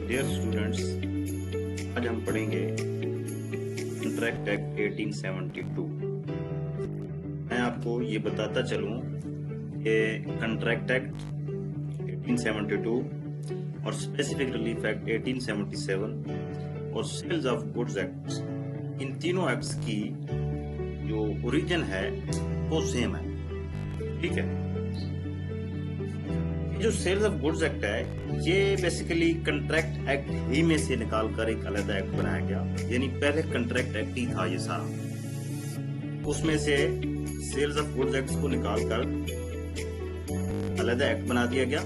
Dear students, आज हम पढ़ेंगे कंट्रैक्ट एक्ट 1872। मैं आपको ये बताता चलूं कि कंट्रैक्ट एक्ट 1872 और स्पेसिफिक रिलीफ एक्ट 1877 और सेल्स ऑफ गुड्स एक्ट, इन तीनों एक्ट्स की जो ओरिजिन है वो सेम है। ठीक है, जो सेल्स ऑफ गुड्स एक्ट है ये बेसिकली कंट्रैक्ट एक्ट ही में से निकालकर एक अलग एक्ट बनाया गया। यानी पहले कंट्रैक्ट एक्ट ही था ये सारा, उसमें से सेल्स ऑफ गुड्स एक्ट को निकालकर अलग एक्ट बना दिया गया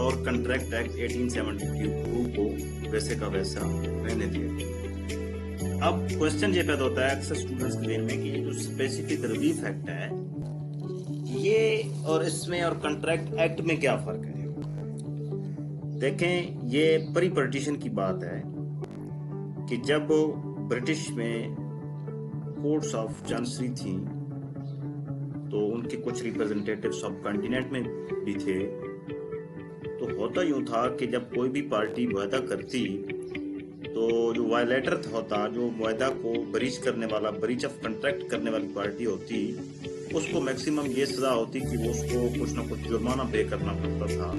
और कंट्रैक्ट एक्ट 1872 को वैसे का वैसा रहने दिया गया। अब क्वेश्चन ये पैदा होता है अक्सर स्टूडेंट्स के ध्यान में कि ये जो स्पेसिफिक रिलीफ एक्ट है ये और इसमें और कंट्रैक्ट एक्ट में क्या फर्क है। देखें, ये प्री पार्टीशन की बात है कि जब ब्रिटिश में कोर्ट्स ऑफ चांसरी थी तो उनके कुछ रिप्रेजेंटेटिव सब कॉन्टिनेंट में भी थे। तो होता यूं था कि जब कोई भी पार्टी वायदा करती तो जो वायलेटर होता, जो वायदा को ब्रीच करने वाला, ब्रीच ऑफ कंट्रैक्ट करने वाली पार्टी होती, उसको मैक्सिमम ये सजा होती कि वो उसको कुछ ना कुछ जुर्माना पे करना पड़ता था।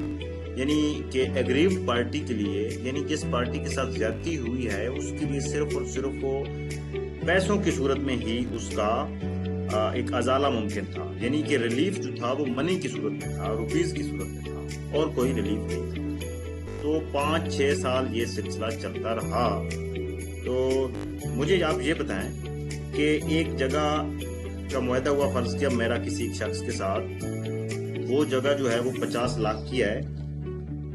यानी कि एग्रीव्ड पार्टी के लिए, यानी जिस पार्टी के साथ ज्यादती हुई है उसके लिए सिर्फ और सिर्फ वो पैसों की सूरत में ही उसका एक अजाला मुमकिन था। यानी कि रिलीफ जो था वो मनी की सूरत में था, रुपीज की सूरत में था और कोई रिलीफ नहीं था। तो 5-6 साल ये सिलसिला चलता रहा। तो मुझे आप ये बताएं कि एक जगह का मुआहदा हुआ, फर्ज किया मेरा किसी एक शख्स के साथ, वो जगह जो है वो 50 लाख की है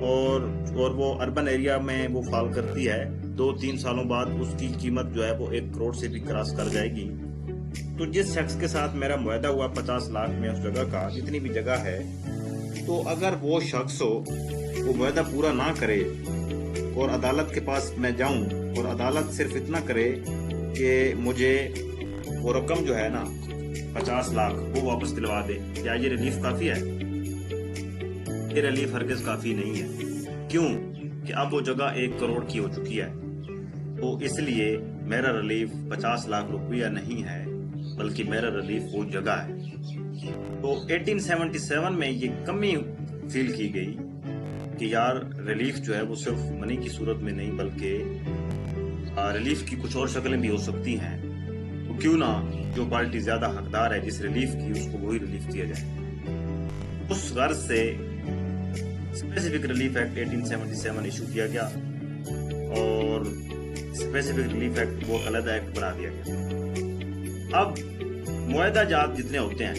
और वो अर्बन एरिया में वो फॉल करती है। 2-3 सालों बाद उसकी कीमत जो है वो 1 करोड़ से भी क्रॉस कर जाएगी। तो जिस शख्स के साथ मेरा मुआहदा हुआ 50 लाख में उस जगह का, जितनी भी जगह है, तो अगर वो शख्स हो वो मुआहदा पूरा ना करे और अदालत के पास मैं जाऊं और अदालत सिर्फ इतना करे कि मुझे वो रकम जो है ना 50 लाख वो वापस दिलवा दे, क्या ये रिलीफ काफी है? ये रिलीफ हरगिज काफी नहीं है। क्यों? कि अब वो जगह 1 करोड़ की हो चुकी है। तो इसलिए मेरा रिलीफ 50 लाख रुपया नहीं है, बल्कि मेरा रिलीफ वो जगह है। तो 1877 में ये कमी फील की गई कि यार रिलीफ जो है वो सिर्फ मनी की सूरत में नहीं, बल्कि रिलीफ की कुछ और शक्लें भी हो सकती हैं। तो क्यों ना जो पार्टी ज्यादा हकदार है जिस रिलीफ की, उसको वही रिलीफ दिया जाए। उस गर्ज से स्पेसिफिक रिलीफ एक्ट 1877 इशू किया गया और स्पेसिफिक रिलीफ एक्ट वो अलग एक्ट बना दिया गया। अब मुआहदा जात जितने होते हैं,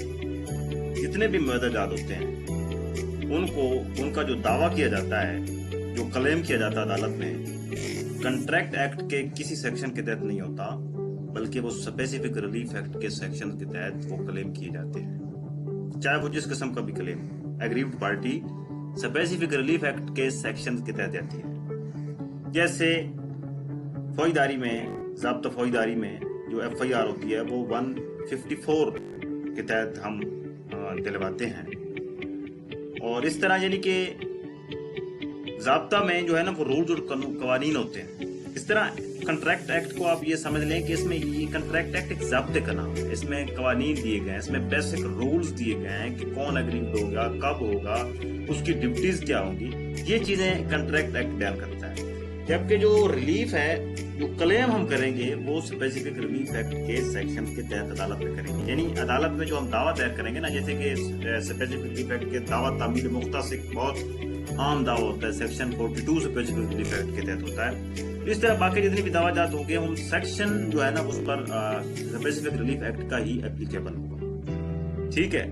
जितने भी मुआहदा जात होते हैं, उनको उनका जो दावा किया जाता है, जो क्लेम किया जाता है अदालत में, कंट्रैक्ट एक्ट के किसी सेक्शन के तहत नहीं होता, बल्कि वो स्पेसिफिक रिलीफ एक्ट के सेक्शन के तहत वो क्लेम किए जाते हैं। चाहे वो जिस किस्म का भी claim, aggrieved party specific relief act के सेक्शन के तहत आती है। जैसे फौजदारी में, ज़ाब्ता फौजदारी में जो FIR होती है वो 154 के तहत हम दिलवाते हैं। और इस तरह यानी कि ज़ाब्ता में जो है ना वो रूल्स और कवानीन होते हैं। इस तरह कंट्रैक्ट एक्ट को आप ये समझ लें कि इसमें ये कंट्रैक्ट एक्ट एक ज़ाब्ते का नाम है। इसमें कवानीन दिए गए हैं, इसमें बेसिक रूल्स दिए गए हैं कि कौन एग्रीड होगा, कब होगा, उसकी ड्यूटीज क्या होंगी। ये चीजें कंट्रैक्ट एक्ट बयान करता है। जबकि जो रिलीफ है, जो क्लेम हम करेंगे, वो स्पेसिफिक रिलीफ एक्ट के सेक्शन के तहत अदालत में करेंगे। यानी अदालत में जो हम दावा दायर करेंगे ना, जैसे कि स्पेसिफिक रिलीफ एक्ट के दावा तामील मुख्तसिर बहुत आम दावा होता है, सेक्शन 42 स्पेसिफिक रिलीफ एक्ट के तहत होता है। इस तरह बाकी जितनी भी दावाजात होंगे हम सेक्शन जो है ना उस पर स्पेसिफिक रिलीफ एक्ट का ही एप्लीकेबल होगा। ठीक है,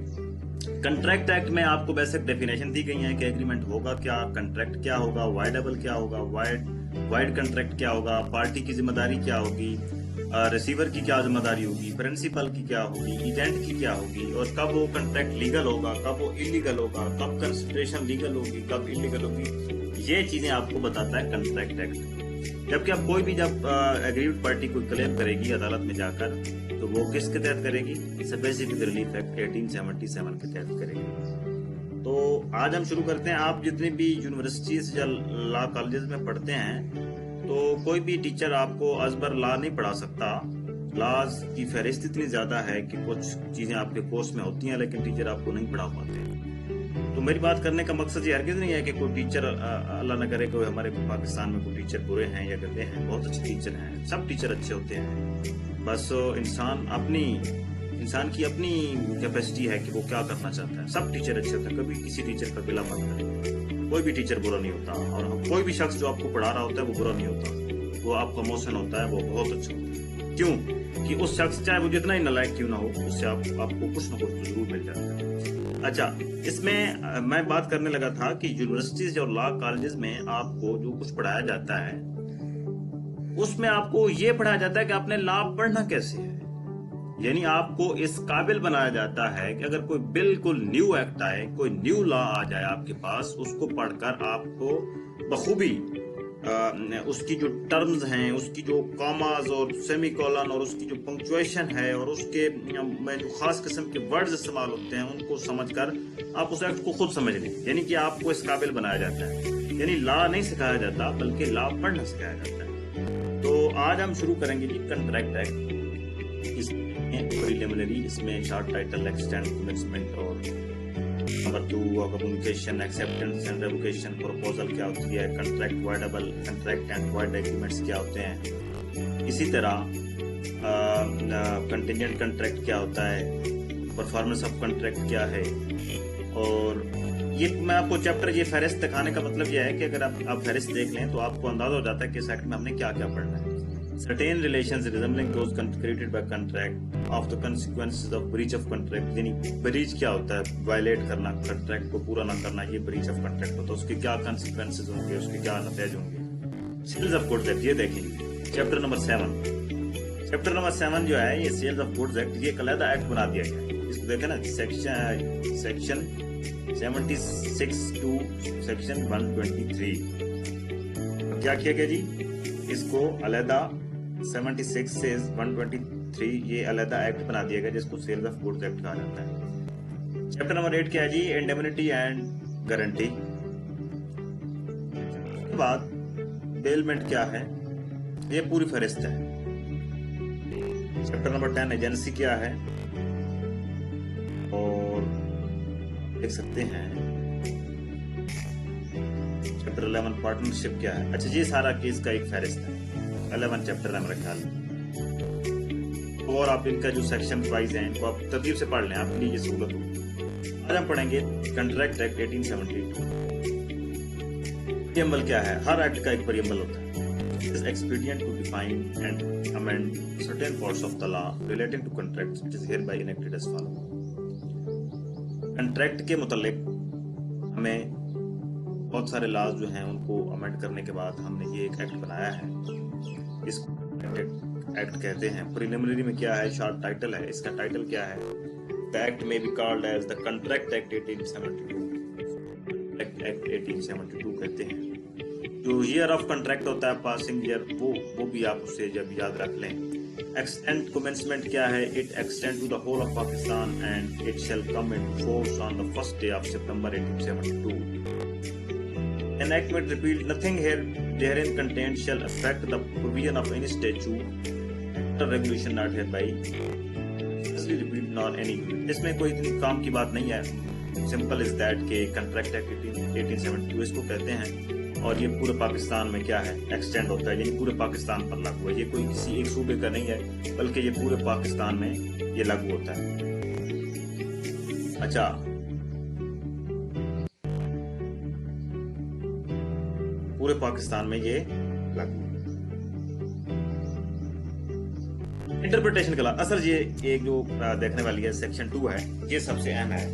कंट्रैक्ट एक्ट में आपको बेसिक डेफिनेशन दी गई है कि एग्रीमेंट होगा क्या, कंट्रैक्ट क्या होगा, वाइडेबल क्या होगा, वाइड कंट्रैक्ट क्या होगा, पार्टी की जिम्मेदारी क्या होगी, रिसीवर की क्या जिम्मेदारी होगी, प्रिंसिपल की क्या होगी, एजेंट की क्या होगी, और कब वो कंट्रैक्ट लीगल होगा, कब वो इलीगल होगा, कब कंसिडरेशन लीगल होगी, कब इलीगल होगी। ये चीजें आपको बताता है कंट्रैक्ट एक्ट। जबकि अब कोई भी जब एग्रीव्ड पार्टी कोई क्लेम करेगी अदालत में जाकर, तो वो किसके तहत करेगी? स्पेसिफिक रिलीफ एक्ट 1877 के तहत करेगी। तो आज हम शुरू करते हैं। आप जितनी भी यूनिवर्सिटीज या लॉ कॉलेजेस में पढ़ते हैं तो कोई भी टीचर आपको अजबर लॉ नहीं पढ़ा सकता। लॉज की फहरिस्त इतनी ज्यादा है कि कुछ चीजें आपके कोर्स में होती हैं लेकिन टीचर आपको नहीं पढ़ा पाते। तो मेरी बात करने का मकसद ये हरगिज़ नहीं है कि कोई टीचर, अल्लाह न करे कोई हमारे पाकिस्तान में कोई टीचर बुरे हैं या गंदे हैं। बहुत अच्छे टीचर हैं, सब टीचर अच्छे होते हैं। बस इंसान की अपनी कैपेसिटी है कि वो क्या करना चाहता है। सब टीचर अच्छे होते हैं, कभी किसी टीचर का गिला मत करें। कोई भी टीचर बुरा नहीं होता, और कोई भी शख्स जो आपको पढ़ा रहा होता है वो बुरा नहीं होता। वो आपका मोशन होता है, वो बहुत अच्छा होता है। क्यों कि उस शख्स चाहे वो जितना ही नालायक क्यों ना हो, उससे आपको कुछ ना कुछ जरूर मिल जाता है। अच्छा, इसमें मैं बात करने लगा था कि यूनिवर्सिटीज और लॉ कॉलेजेस में आपको जो कुछ पढ़ाया जाता है उसमें आपको ये पढ़ाया जाता है कि आपने लॉ पढ़ना कैसे है। यानी आपको इस काबिल बनाया जाता है कि अगर कोई बिल्कुल न्यू एक्ट आए, कोई न्यू लॉ आ जाए आपके पास, उसको पढ़कर आपको बखूबी उसकी जो टर्म्स हैं, उसकी जो कॉमास और सेमीकोलन और उसकी जो पंक्चुएशन है और उसके में जो खास किस्म के वर्ड्स इस्तेमाल होते हैं उनको समझकर आप उस एक्ट को खुद समझ लें। यानी कि आपको इस काबिल बनाया जाता है। यानी लॉ नहीं सिखाया जाता बल्कि लॉ पढ़ना सिखाया जाता है। तो आज हम शुरू करेंगे जी कंट्रैक्ट एक्ट। इसमें प्रीलिमिनरी, इसमें शॉर्ट टाइटल, एक्सटेंड, कमेंसमेंट और number 2 communication, acceptance and revocation, proposal क्या होती है, contract voidable, contract and word agreements क्या होते हैं। इसी तरह कंटिजेंट कंट्रैक्ट क्या होता है, परफॉर्मेंस ऑफ कंट्रैक्ट क्या है। और ये मैं आपको चैप्टर, ये फहरिस्त दिखाने का मतलब ये है कि अगर आप फहरिस्त देख लें तो आपको अंदाजा हो जाता है कि इस एक्ट में हमने क्या क्या पढ़ना है। Certain relations resembling those created by contract of the consequences of breach of contract, यानी ब्रीच क्या होता है, वायलेट करना, कंट्रैक्ट को पूरा ना करना, ये ब्रीच ऑफ कंट्रैक्ट होता है। उसके क्या कॉन्सिक्वेंसेज होंगे, उसके क्या नतीजे होंगे। सेल्स ऑफ गुड्स एक्ट, ये देखेंगे चैप्टर नंबर 7। चैप्टर नंबर 7 जो है ये सेल्स ऑफ गुड्स एक्ट, ये अलग एक्ट बना दिया गया है। इसको देखें ना, सेक्शन 76 टू सेक्शन 123 क्या किया गया जी, इसको अलहदा 76 से 123 ये अलहदा एक्ट बना दिया गया जिसको सेल्स ऑफ गुड्स एक्ट कहा जाता है। चैप्टर नंबर 8 क्या है जी, इंडेमनिटी एंड गारंटी। उसके बाद बेलमेंट क्या है, ये पूरी फहरिस्त है। चैप्टर नंबर 10 एजेंसी क्या है, और देख सकते हैं चैप्टर 11 पार्टनरशिप क्या है। अच्छा, ये सारा केस का एक फहरिस्त है। 11 चैप्टर है मेरे ख्याल में, और आप इनका जो सेक्शन वाइज है इनको आप तरतीब से पढ़ लें, आपके लिए ये सहूलत होगी। आज हम पढ़ेंगे कंट्रैक्ट एक्ट 1872। प्रीएम्बल क्या है, हर एक्ट का एक प्रीएम्बल होता है। It is expedient to define and amend certain parts of the law relating to contracts which is hereby enacted as follow. Contract के मुतालिक हमें बहुत सारे लॉज जो हैं उनको अमेंड करने के बाद हमने ये एक एक्ट बनाया है, इसको एक्ट कहते हैं। प्रीलिमिनरी में क्या है, शॉर्ट टाइटल है, इसका टाइटल क्या है, the act may be called as the contract act 1872। Act 1872 कहते हैं। जो ईयर ऑफ कंट्रैक्ट होता है, पासिंग ईयर, वो भी आप उससे जब याद रख लें। एक्सटेंड कमेंसमेंट क्या है, it extend to the whole of Pakistan and it shall come into force on the first day of September 1872। Enactment repealed nothing herein contained shall affect the provision of any statute or regulation not hereby expressly repealed nor any। इसमें कोई इतनी काम की बात नहीं है, simple is that के contract act 1872 इसको कहते हैं, और ये पूरे पाकिस्तान में क्या है, एक्सटेंड होता है, यानी पूरे पाकिस्तान पर लागू है। ये कोई किसी एक सूबे का नहीं है बल्कि ये पूरे पाकिस्तान में ये लागू होता है। अच्छा, पूरे पाकिस्तान में ये लागू। इंटरप्रिटेशन का असल ये एक जो देखने वाली है सेक्शन 2 है, ये सबसे अहम है।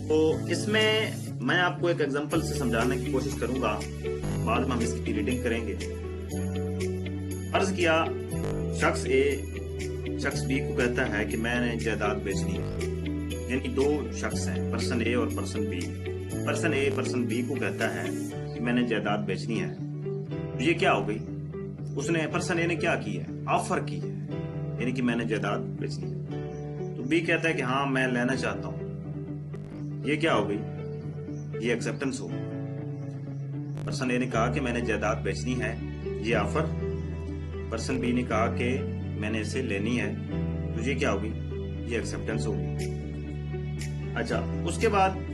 तो इसमें मैं आपको एक एग्जांपल से समझाने की कोशिश करूंगा, बाद में हम इसकी रीडिंग करेंगे। अर्ज किया, शख्स ए शख्स बी को कहता है कि मैंने जायदाद बेचनी है। यानी दो शख्स हैं, पर्सन ए और person B. Person A person B को कहता है कि मैंने जायदाद बेचनी है। तो ये क्या हो गई, उसने पर्सन ए ने क्या की है, ऑफर की है, यानी कि मैंने जायदाद बेचनी है। तो बी कहता है कि हाँ मैं लेना चाहता हूँ। ये क्या हो गई, ये एक्सेप्टेंस हो। पर्सन ए ने कहा कि मैंने जायदाद बेचनी है, ये ऑफर। पर्सन बी ने कहा कि मैंने इसे लेनी है, तो ये क्या होगी, ये एक्सेप्टेंस होगी। अच्छा, उसके बाद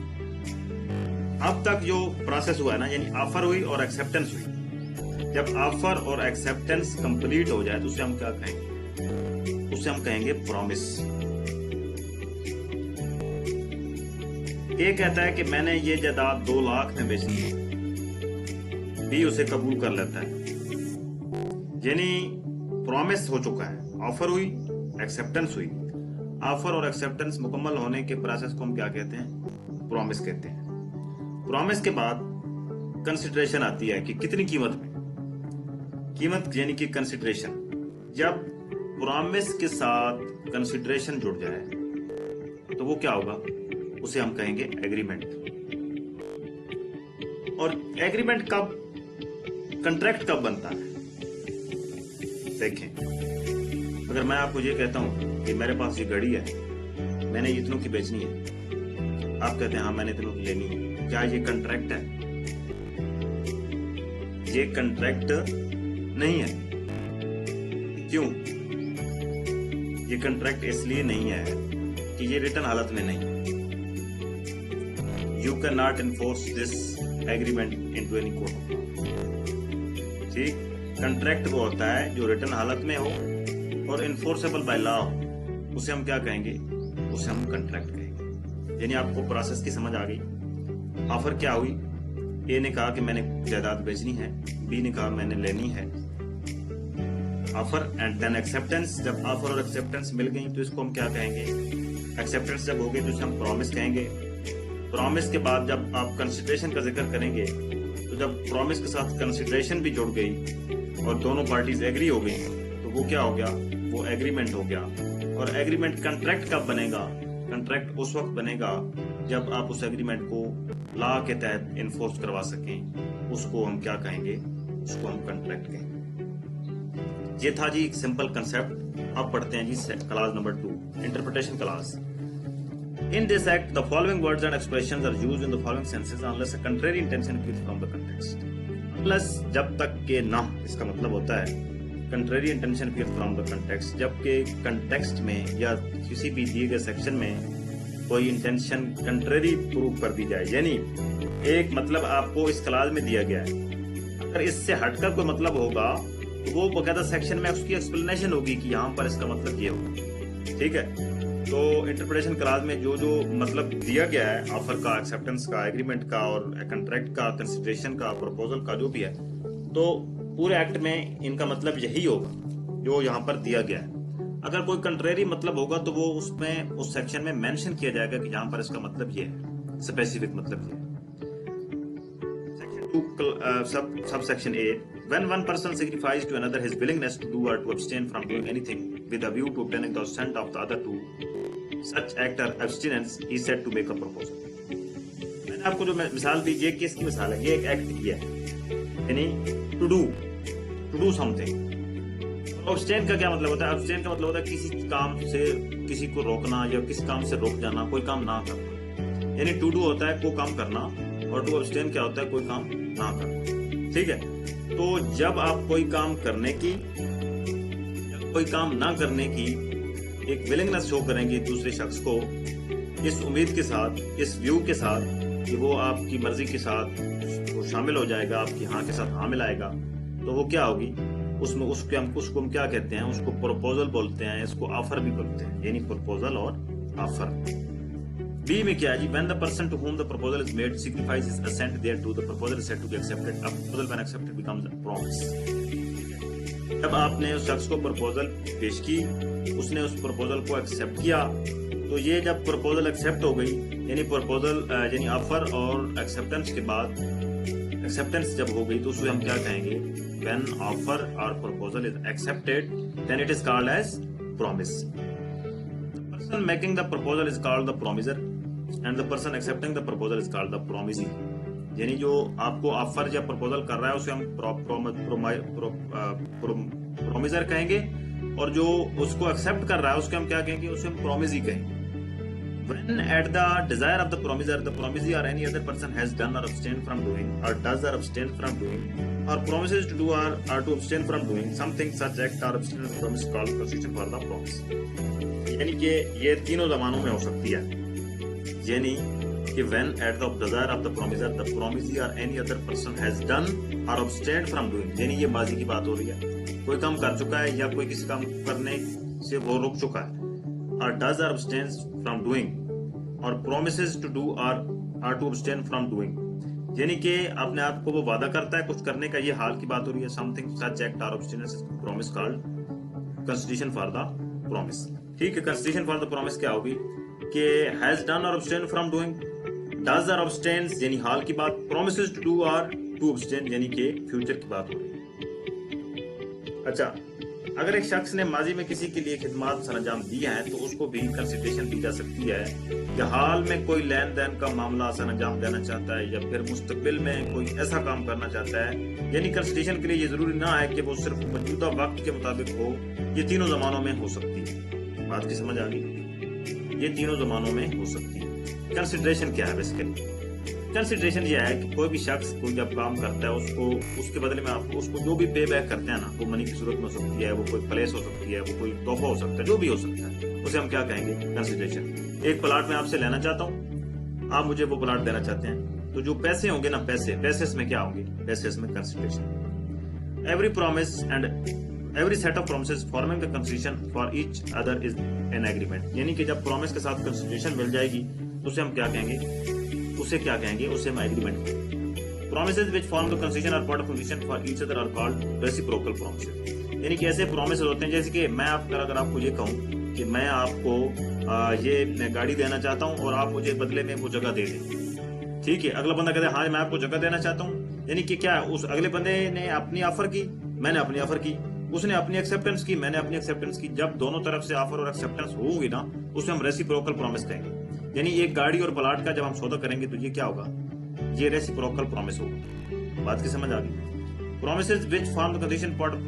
अब तक जो प्रोसेस हुआ है ना, यानी ऑफर हुई और एक्सेप्टेंस हुई। जब ऑफर और एक्सेप्टेंस कंप्लीट हो जाए तो उसे हम क्या कहेंगे, उसे हम कहेंगे प्रॉमिस। ए कहता है कि मैंने ये जायदाद 2 लाख में बेचनी है, बी उसे कबूल कर लेता है, यानी प्रॉमिस हो चुका है। ऑफर हुई, एक्सेप्टेंस हुई। ऑफर और एक्सेप्टेंस मुकम्मल होने के प्रोसेस को हम क्या कहते हैं, प्रॉमिस कहते हैं। प्रॉमिस के बाद कंसिडरेशन आती है कि कितनी कीमत में, कीमत यानी कि कंसिडरेशन। जब प्रॉमिस के साथ कंसिडरेशन जुड़ जाए तो वो क्या होगा, उसे हम कहेंगे एग्रीमेंट। और एग्रीमेंट कब, कंट्रैक्ट कब बनता है, देखें। अगर मैं आपको ये कहता हूं कि मेरे पास ये घड़ी है, मैंने इतनों की बेचनी है, आप कहते हैं हाँ मैंने इतनों की लेनी है, क्या ये कंट्रैक्ट है? ये कंट्रैक्ट नहीं है। क्यों? ये कंट्रैक्ट इसलिए नहीं है कि ये रिटन हालत में नहीं। You can not enforce this agreement into any court. ठीक, कंट्रैक्ट वो होता है जो रिटन हालत में हो और इन्फोर्सेबल बाय लॉ हो, उसे हम क्या कहेंगे, उसे हम कंट्रैक्ट कहेंगे। यानी आपको प्रोसेस की समझ आ गई। ऑफर क्या हुई, ए ने कहा कि मैंने जायदाद बेचनी है, बी ने कहा मैंने लेनी है। Offer and then acceptance. जब ऑफर और एक्सेप्टेंस मिल गई तो इसको हम क्या कहेंगे, एक्सेप्टेंस जब हो गई तो इसे हम प्रॉमिस कहेंगे। प्रॉमिस के बाद जब आप कंसिडरेशन का जिक्र करेंगे तो जब प्रॉमिस के साथ कंसिडरेशन भी जुड़ गई और दोनों पार्टीज एग्री हो गई तो वो क्या हो गया, वो एग्रीमेंट हो गया। और एग्रीमेंट कंट्रैक्ट कब बनेगा, कंट्रैक्ट उस वक्त बनेगा जब आप उस एग्रीमेंट को लॉ के तहत इन्फोर्स करवा सकें। उसको हम क्या कहेंगे, उसको हम कंट्रैक्ट कहेंगे। ये था जी एक सिंपल कंसेप्ट। अब पढ़ते हैं जी class number 2, interpretation class. In this act, the following words and expressions are used in the following senses unless a contrary intention appears from the context. Unless जब तक के ना, इसका मतलब होता है contrary intention appears from the context, जबकि context में या किसी भी दिए गए सेक्शन में कोई इंटेंशन कंट्रेरी प्रूव कर दी जाए। यानी एक मतलब आपको इस क्लास में दिया गया है, अगर इससे हटकर कोई मतलब होगा तो वो बकायदा सेक्शन में उसकी एक्सप्लेनेशन होगी कि यहाँ पर इसका मतलब ये होगा। ठीक है, तो इंटरप्रिटेशन क्लास में जो जो मतलब दिया गया है, ऑफर का, एक्सेप्टेंस का, एग्रीमेंट का और कंट्रैक्ट का, कंसिडरेशन का, प्रपोजल का, जो भी है, तो पूरे एक्ट में इनका मतलब यही होगा जो यहाँ पर दिया गया है। अगर कोई कंट्रेरी मतलब होगा तो वो उसमें उस सेक्शन में मेंशन किया जाएगा कि यहाँ पर इसका मतलब ये है, स्पेसिफिक मतलब ये है। Section 2, subsection A. When one person signifies to another his willingness to do or to abstain from doing anything with a view to obtaining the assent of the other two, such act or abstinence is said to make a proposal. मैंने आपको जो मिसाल दी, ये किसकी मिसाल है, ये एक एक्ट की है, यानी to do something। abstain का क्या मतलब होता है, abstain का मतलब होता है किसी काम से किसी को रोकना या किसी काम से रोक जाना, कोई काम ना करना। यानी to do होता है कोई काम करना और to abstain क्या होता है, कोई काम ना करना। ठीक है, तो जब आप कोई काम करने की या कोई काम ना करने की एक विलिंगनेस शो करेंगे दूसरे शख्स को, इस उम्मीद के साथ, इस व्यू के साथ कि वो आपकी मर्जी के साथ वो शामिल हो जाएगा, आपकी हाँ के साथ हाँ मिलाएगा, तो वो क्या होगी, उसमें उसको हम क्या कहते हैं, उसको प्रपोजल बोलते हैं, इसको ऑफर भी बोलते हैं, यानी प्रपोजल और ऑफर। बी में क्या है जी, when the person to whom the proposal is made signifies his assent thereto, the proposal is said to be accepted. A proposal when accepted becomes a promise. जब आपने उस शख्स को प्रपोजल पेश की, उसने उस प्रपोजल को एक्सेप्ट किया, तो ये जब प्रपोजल एक्सेप्ट हो गई, यानी प्रपोजल यानी ऑफर और एक्सेप्टेंस के बाद एक्सेप्टेंस जब हो गई तो उसे हम क्या कहेंगे, when offer or proposal is accepted then it is called as promise. The person making the proposal is called the promiser and the person accepting the proposal is called the promisee. यानी जो आपको offer या proposal कर रहा है उसे हम promisor कहेंगे और जो उसको एक्सेप्ट कर रहा है उसके हम क्या कहेंगे, उसे हम प्रोमिसी कहेंगे। When at the desire of the promisee or any other person has done or abstained from doing, or does or abstain from doing, or promises to do or to abstain from doing something, such act or abstain from promise called constitution for the promise. यानी कि ये तीनों जमानों में हो सकती है, यानी कि when at the desire of the promisee or any other person has done or abstained from doing, यानी ये माजी की बात हो रही है, कोई काम कर चुका है या कोई किसी काम करने से वो रुक चुका है, और does or abstains from doing, और promises to do or to abstain from doing, यानी कि अपने आप को वो वादा करता है कुछ करने का, ये हाल की बात हो रही है. समथिंग सच एक्ट और abstinence promise called constitution for the promise. ठीक है, constitution for the promise क्या होगी कि has done or abstain from doing, does or abstains यानी हाल की बात, promises to do or to abstain यानी कि फ्यूचर की बात हो रही है. अच्छा, अगर एक शख्स ने माजी में किसी के लिए खिदमत सरंजाम दिया है तो उसको भी कंसिडरेशन दी जा सकती है कि हाल में कोई लेन देन का मामला सरंजाम देना चाहता है या फिर मुस्तकबिल में कोई ऐसा काम करना चाहता है. यानी कंसिडरेशन के लिए ये जरूरी ना है कि वो सिर्फ मौजूदा वक्त के मुताबिक हो, ये तीनों जमानों में हो सकती है. बात की समझ आ गई? ये तीनों जमानों में हो सकती है. कंसिडरेशन क्या है? बेसिकली कंसिडरेशन ये है कि कोई भी शख्स कोई जब काम करता है उसको उसके बदले में आपको उसको जो भी पे बैक करते हैं ना, वो मनी की सूरत में हो सकती है, वो कोई प्लेस हो सकती है, वो कोई तोहफा हो सकता है, जो भी हो सकता है, उसे हम क्या कहेंगे? कंसिडरेशन. एक प्लाट में आपसे लेना चाहता हूँ, आप मुझे वो प्लाट देना चाहते हैं, तो जो पैसे होंगे ना, पैसे में क्या होंगे? पैसे में consideration. Every promise and every set of promises forming the consideration for each other is an agreement. यानी कि जब प्रॉमिस के साथ कंसिडरेशन मिल जाएगी तो उसे हम क्या कहेंगे? उसे हम agreement. Promises which form the concession are part of condition for each other are called reciprocal promises. यानी कि ऐसे promises होते हैं जैसे कि मैं अगर आपको ये कहूँ कि मैं आपको ये गाड़ी देना चाहता हूँ और आप मुझे बदले में वो जगह दे दें. ठीक है, अगला बंदा कहता है हाँ मैं आपको जगह देना चाहता हूँ, यानी कि क्या उस अगले बंदे ने अपनी ऑफर की, मैंने अपनी ऑफर की, उसने अपनी एक्सेप्टेंस की, मैंने अपनी एक्सेप्टेंस की. जब दोनों तरफ से ऑफर और एक्सेप्टेंस होगी ना, उसे हम रेसिप्रोकल प्रॉमिस कहेंगे. यानी एक गाड़ी और प्लाट का जब हम सौदा करेंगे तो ये क्या होगा? ये रेसिप्रोकल प्रॉमिस होगा. बात की समझ आ गई? Promises which form the condition part of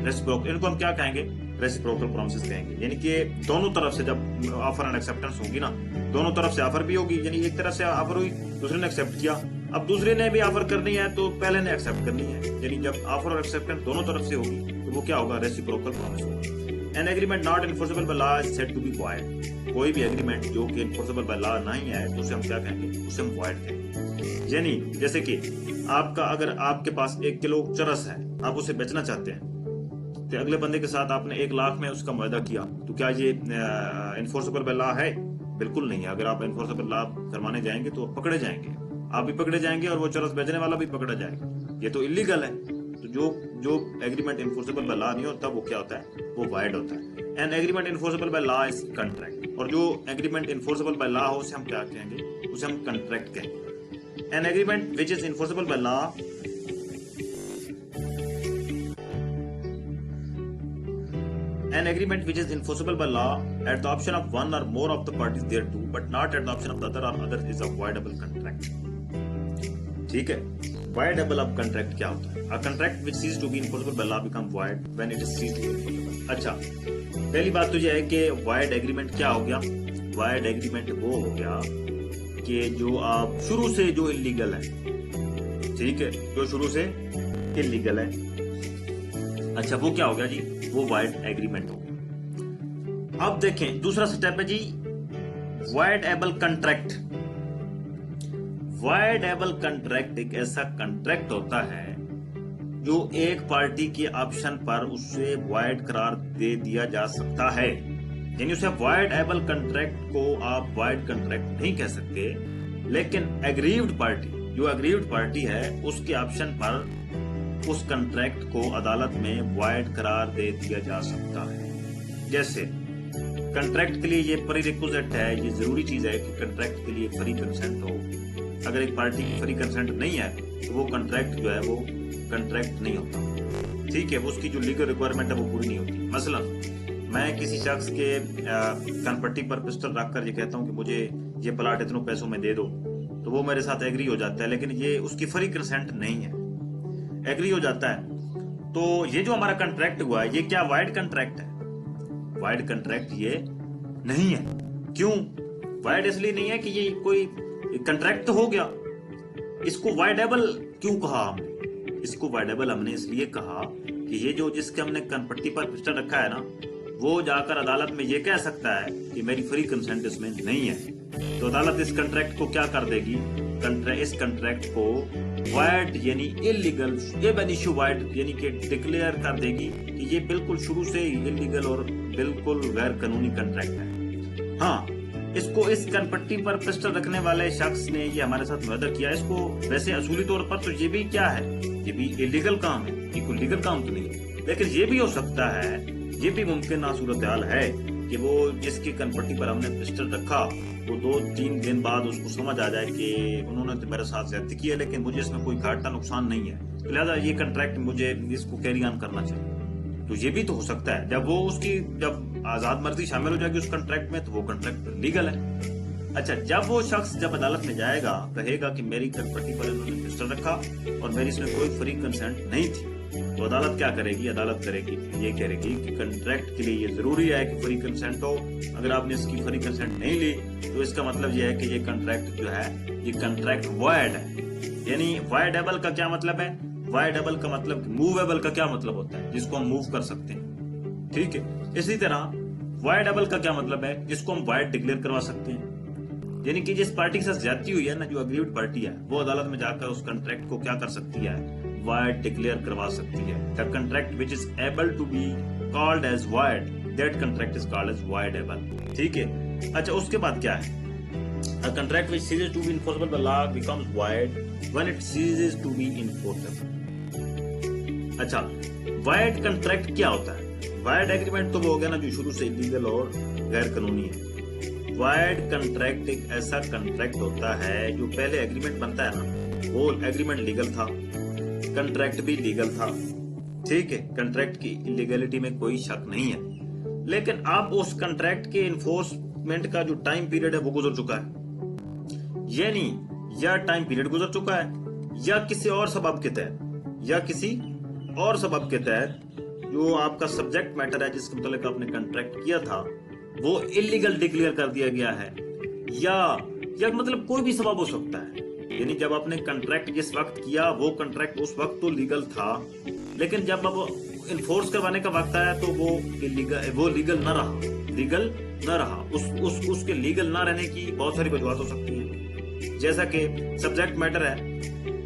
reciprocal, इनको हम क्या कहेंगे? रेसिप्रोकल प्रॉमिसेस कहेंगे. यानी कि दोनों तरफ से जब ऑफर एंड एक्सेप्टेंस होगी ना, दोनों तरफ से ऑफर भी होगी, यानी एक तरफ से ऑफर हुई, दूसरे ने एक्सेप्ट किया, अब दूसरे ने भी ऑफर करनी है तो पहले ने एक्सेप्ट करनी है. यानी जब ऑफर और एक्सेप्टेंस दोनों तरफ से होगी तो वो क्या होगा? रेसिप्रोकल प्रॉमिस होगा. An agreement not enforceable by law is said to be void. कोई भी एग्रीमेंट जो कि इन्फोर्सेबल बाय लॉ नहीं है तो उसे हम क्या कहेंगे? उसे हम वॉइड कहेंगे. यानी जैसे कि अगर आपके पास 1 किलो चरस है, आप उसे बेचना चाहते हैं, तो अगले बंदे के साथ आपने 1 लाख में उसका मुआहदा किया, तो क्या ये इन्फोर्सेबल बाय लॉ है? बिल्कुल नहीं है. अगर आप इन्फोर्सेबल लॉ फरमाने जाएंगे तो पकड़े जाएंगे, आप भी पकड़े जाएंगे और वो चरस बेचने वाला भी पकड़ा जाएगा. ये तो इलीगल है. तो जो एग्रीमेंट इन्फोर्सेबल बाय लॉ नहीं होता वो क्या होता है? वो वाइड होता है. An agreement enforceable by law is contract. और जो एग्रीमेंट इन्फोर्सेबल बाय लॉ हो उसे हम क्या कहेंगे? उसे हम कॉन्ट्रैक्ट कहेंगे. An agreement which is enforceable by law An agreement which is enforceable by law at the option of one or more of the parties thereto, but not at the option of the other or others, is a voidable contract. ठीक है, voidable अब contract क्या होता है? A contract which ceases to be enforceable by law become void when it is ceased to be enforceable. अच्छा, पहली बात तो ये है कि void agreement क्या हो गया? void agreement वो हो गया कि जो आप शुरू से जो इलीगल है, ठीक है, जो शुरू से इलीगल है. अच्छा, वो क्या हो गया जी? वो वाइड एग्रीमेंट हो गया. अब देखें दूसरा स्टेप है जी, वाइडेबल कंट्रैक्ट. वाइडेबल कंट्रैक्ट एक ऐसा कंट्रैक्ट होता है जो एक पार्टी के ऑप्शन पर उससे वाइड करार दे दिया जा सकता है. यानी उसे वाइडेबल कंट्रैक्ट को आप वाइड कंट्रैक्ट नहीं कह सकते, लेकिन एग्रीव्ड पार्टी, जो एग्रीव्ड पार्टी है उसके ऑप्शन पर उस कंट्रैक्ट को अदालत में वाइड करार दे दिया जा सकता है. जैसे कंट्रैक्ट के लिए ये प्रीरिक्विजिट है, ये जरूरी चीज है कि कंट्रैक्ट के लिए फ्री कंसेंट हो. अगर एक पार्टी की फ्री कंसेंट नहीं है तो वो कंट्रैक्ट जो है वो कंट्रैक्ट नहीं होता. ठीक है, उसकी जो लीगल रिक्वायरमेंट है वो पूरी नहीं होती. मसलन मैं किसी शख्स के कनपट्टी पर पिस्टल रखकर ये कहता हूँ कि मुझे ये प्लाट इतनों पैसों में दे दो, तो वो मेरे साथ एग्री हो जाता है, लेकिन ये उसकी फ्री कंसेंट नहीं है, एग्री हो जाता है. तो ये जो हमारा कंट्रैक्ट हुआ है ये क्या वाइड कंट्रैक्ट है? वाइड कंट्रैक्ट ये नहीं है. क्यों? वाइड इसलिए नहीं है कि ये कोई कंट्रैक्ट तो हो गया। इसको वाइडेबल क्यों कहा हमने? इसको वाइडेबल हमने इसलिए कहा कि ये जो जिसके हमने कनपट्टी पर पिस्टल रखा है ना, वो जाकर अदालत में ये कह सकता है कि मेरी फ्री कंसेंट इसमें नहीं है। तो अदालत इस कंट्रैक्ट को क्या कर देगी? इस कंट्रैक्ट को वाइड यानी इलीगल, ये बेनिशियो वाइड यानी कि डिक्लेयर कर देगी कि ये बिल्कुल शुरू से इलीगल और बिल्कुल गैर कानूनी कंट्रैक्ट है। हाँ, इसको इस कनपट्टी पर पिस्टल रखने वाले शख्स ने ये हमारे साथ मुआहदा किया। इसको वैसे असूली तौर पर तो ये भी क्या है, ये भी इलीगल काम है, ये कोई लीगल काम तो नहीं है। लेकिन ये भी हो सकता है, ये भी मुमकिन सूरत हाल है कि वो जिसकी कनपट्टी पर हमने पिस्टल रखा, वो 2-3 दिन बाद उसको समझ आ जाए कि उन्होंने तो मेरे साथ ज्यादती की है, लेकिन मुझे इसमें कोई घाटा नुकसान नहीं है, तो लिहाजा ये कंट्रैक्ट मुझे इसको कैरी ऑन करना चाहिए। तो ये भी तो हो सकता है। जब वो उसकी जब आजाद मर्जी शामिल हो जाएगी उस कंट्रैक्ट में, तो वो कंट्रैक्ट लीगल है। अच्छा, जब वो शख्स जब अदालत में जाएगा, कहेगा कि मेरी कनपट्टी पर इन्होंने पिस्टल रखा और मेरी इसमें कोई फ्री कंसेंट नहीं थी, तो अदालत क्या करेगी? अदालत करेगी ये कहेगी कि कंट्रैक्ट के लिए ये जरूरी है कि फ्री कंसेंट हो। अगर आपने इसकी फ्री कंसेंट नहीं ली तो इसका मतलब ये है कि ये कंट्रैक्ट जो है, ये कंट्रैक्ट वाइड है। यानी वाइडेबल का क्या मतलब है? वाइडेबल का मतलब मूवेबल का क्या मतलब होता है? जिसको हम मूव कर सकते हैं। ठीक है, इसी तरह वाइडेबल का क्या मतलब है? जिसको हम वाइड डिक्लेयर करवा सकते हैं। यानी कि जिस पार्टी के साथ ज्यादती हुई है ना, जो अग्रीव्ड पार्टी है, वो अदालत में जाकर उस कंट्रैक्ट को क्या कर सकती है? वाइड डिक्लेयर करवा सकती है। The contract which is able to be called as void, that contract is called as voidable. ठीक है। अच्छा, उसके बाद क्या है? A contract which ceases to be enforceable by law becomes void when it ceases to be enforceable. अच्छा, wide contract क्या होता है? वाइड एग्रीमेंट तो वो हो गया ना जो शुरू से इलीगल और गैर कानूनी है। वाइड कंट्रैक्ट एक ऐसा कंट्रैक्ट होता है जो पहले एग्रीमेंट बनता है ना, वो एग्रीमेंट लीगल था, कंट्रैक्ट भी लीगल था। ठीक है, कंट्रैक्ट की इलीगलिटी में कोई शक नहीं है। लेकिन अब उस कंट्रैक्ट के इन्फोर्समेंट का जो टाइम पीरियड है वो गुजर चुका है। यानी या टाइम पीरियड गुजर चुका है, या किसी और सबब के तहत जो आपका सब्जेक्ट मैटर है जिसके मुतालिक आपने कंट्रैक्ट किया था वो इलीगल डिक्लेयर कर दिया गया है, या मतलब कोई भी सबब हो सकता है। यानी जब आपने कंट्रैक्ट जिस वक्त किया वो कंट्रैक्ट उस वक्त तो लीगल था, लेकिन जब अब इन्फोर्स करवाने का वक्त आया तो वो लीगल न रहा। उसके लीगल ना रहने की बहुत सारी वजूहत हो सकती है। जैसा कि सब्जेक्ट मैटर है,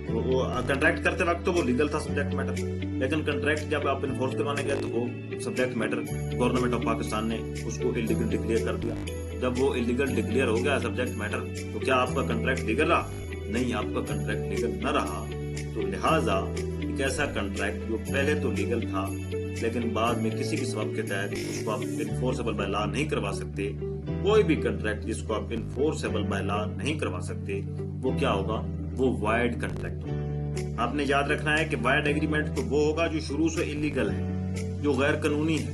वो कंट्रैक्ट करते वक्त तो वो लीगल था सब्जेक्ट मैटर, लेकिन कंट्रैक्ट जब आप इन्फोर्स करवाने गए तो वो subject matter government of Pakistan ने उसको इलीगल डिक्लेयर कर दिया। जब वो इलीगल डिक्लेयर हो गया सब्जेक्ट मैटर, तो क्या आपका कंट्रैक्ट लीगल रहा? नहीं, आपका कंट्रैक्ट लीगल न रहा। तो लिहाजा एक ऐसा कंट्रैक्ट जो पहले तो लीगल था लेकिन बाद में किसी भी सबब के तहत उसको आप इन्फोर्सेबल बाय लॉ नहीं करवा सकते, कोई भी कंट्रैक्ट जिसको आप इन्फोर्सेबल बाय लॉ नहीं करवा सकते, वो क्या होगा? वो वाइड कंट्रैक्ट होगा। आपने याद रखना है कि वाइड एग्रीमेंट तो वो होगा जो शुरू से इलीगल है, जो गैर कानूनी है,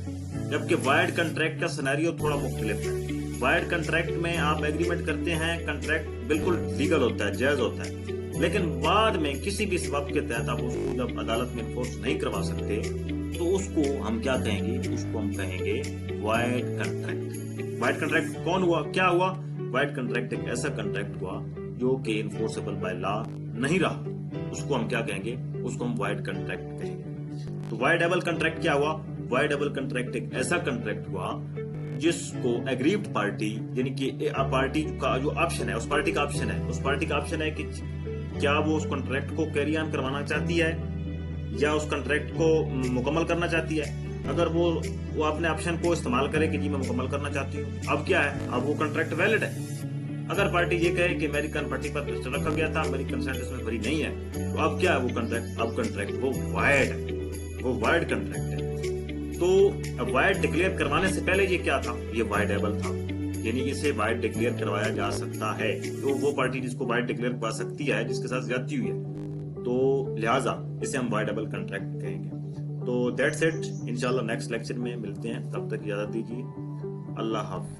जबकि वाइड कंट्रैक्ट का सिनेरियो थोड़ा मुख्तलिफ है। वाइड कंट्रैक्ट में आप एग्रीमेंट करते हैं, कंट्रैक्ट बिल्कुल लीगल होता है, जायज होता है, लेकिन बाद में किसी भी सबब के तहत आप उसको जब अदालत में इन्फोर्स नहीं करवा सकते तो उसको हम क्या कहेंगे? उसको हम कहेंगे वाइड कंट्रैक्ट। वाइड कंट्रैक्ट कौन हुआ? क्या हुआ? वाइड कंट्रैक्ट एक ऐसा कंट्रैक्ट हुआ जो कि इन्फोर्सेबल बाय लॉ नहीं रहा, उसको हम क्या कहेंगे? उसको हम वाइड कंट्रैक्ट कहेंगे। तो वाइडेबल कंट्रैक्ट क्या हुआ? वाइडेबल कंट्रैक्ट एक ऐसा कंट्रैक्ट हुआ जिसको एग्रीव्ड पार्टी यानी कि पार्टी का जो ऑप्शन है, उस पार्टी का ऑप्शन है कि क्या वो उस कॉन्ट्रैक्ट को कैरी ऑन करवाना चाहती है या उस कॉन्ट्रैक्ट को मुकम्मल करना चाहती है। अगर वो अपने ऑप्शन को इस्तेमाल करे कि जी मैं मुकम्मल करना चाहती हूँ, अब क्या है? अब वो कॉन्ट्रैक्ट वैलिड है। अगर पार्टी ये कहे कि मेरी कनपट्टी पर पिस्टल रखा गया था, मेरी कंसेंट इसमें भरी नहीं है, तो अब क्या है? वो कंट्रैक्ट अब कंट्रैक्ट वो वाइड है, वो वाइड कंट्रैक्ट है। तो वाइड डिक्लेयर करवाने से पहले ये क्या था? ये वाइडेबल था, यानी इसे वाइड डिक्लेयर करवाया जा सकता है। तो वो पार्टी जिसको वाइड डिक्लेयर करवा सकती है जिसके साथ ज्यादती हुई है, तो लिहाजा इसे हम वाइडेबल कंट्रैक्ट कहेंगे। तो दैट्स इट। इंशाल्लाह नेक्स्ट लेक्चर में मिलते हैं, तब तक इजाजत दीजिए। अल्लाह हाफ़िज़।